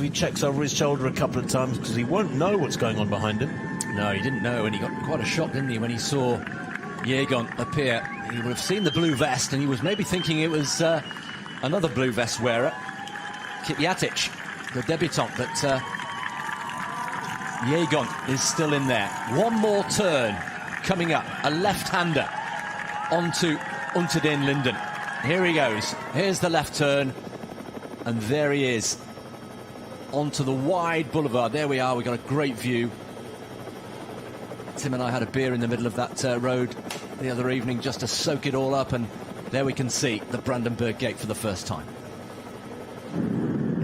after he checks over his shoulder a couple of times, because he won't know what's going on behind him. No, he didn't know, and he got quite a shock, didn't he, when he saw Yegon appear. He would have seen the blue vest, and he was maybe thinking it was another blue vest wearer, Kipyatic, the debutant, but Yegon is still in there. One more turn coming up, a left-hander onto Unter den Linden. Here he goes. Here's the left turn, and there he is onto the wide boulevard. There we are. We've got a great view. Tim and I had a beer in the middle of that road the other evening just to soak it all up, and there we can see the Brandenburg Gate for the first time.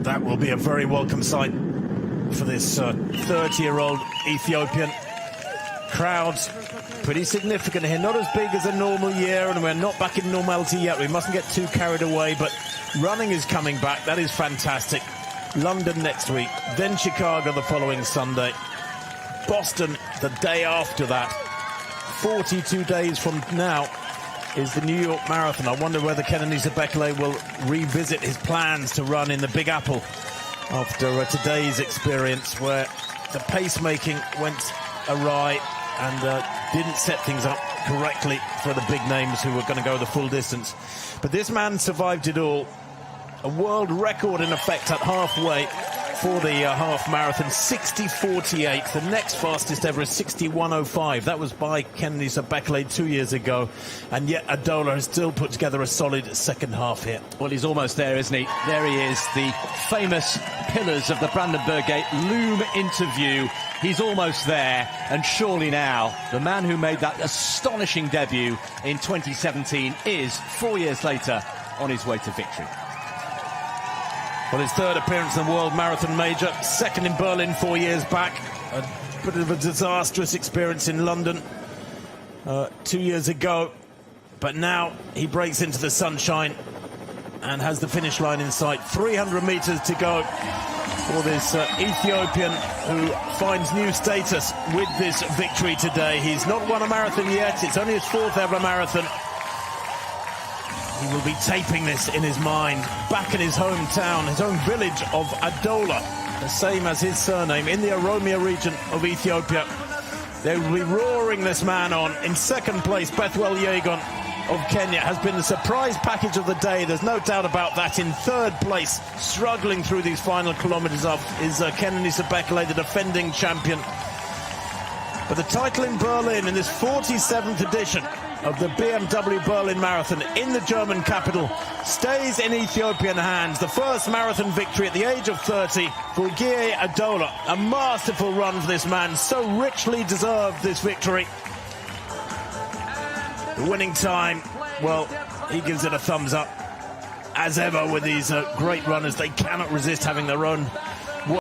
That will be a very welcome sight for this 30-year-old Ethiopian. Crowds pretty significant here, not as big as a normal year, and we're not back in normality yet. We mustn't get too carried away, but running is coming back. That is fantastic. London next week, then Chicago the following Sunday, Boston the day after that. 42 days from now is the New York Marathon. I wonder whether Kenenisa Bekele will revisit his plans to run in the Big Apple after today's experience, where the pacemaking went awry and didn't set things up correctly for the big names who were going to go the full distance. But this man survived it all. A world record in effect at halfway for the half marathon, 60:48. The next fastest ever is 61:05. That was by Kenenisa Bekele 2 years ago, and yet Adola has still put together a solid second half here. Well, he's almost there, isn't he? There he is. The famous pillars of the Brandenburg Gate loom into view. He's almost there, and surely now the man who made that astonishing debut in 2017 is 4 years later on his way to victory. Well, his third appearance in the World Marathon Major, second in Berlin 4 years back. A bit of a disastrous experience in London 2 years ago. But now he breaks into the sunshine and has the finish line in sight. 300 meters to go for this Ethiopian, who finds new status with this victory today. He's not won a marathon yet. It's only his fourth ever marathon. He will be taping this in his mind, back in his hometown, his own village of Adola, the same as his surname, in the Oromia region of Ethiopia. They will be roaring this man on. In second place, Bethwel Yegon of Kenya has been the surprise package of the day. There's no doubt about that. In third place, struggling through these final kilometers up, is Kenenisa Bekele, the defending champion. But the title in Berlin in this 47th edition of the BMW Berlin Marathon in the German capital stays in Ethiopian hands. The first marathon victory at the age of 30 for Gie Adola. A masterful run for this man, so richly deserved this victory. The winning time, well, he gives it a thumbs up. As ever with these great runners, they cannot resist having their own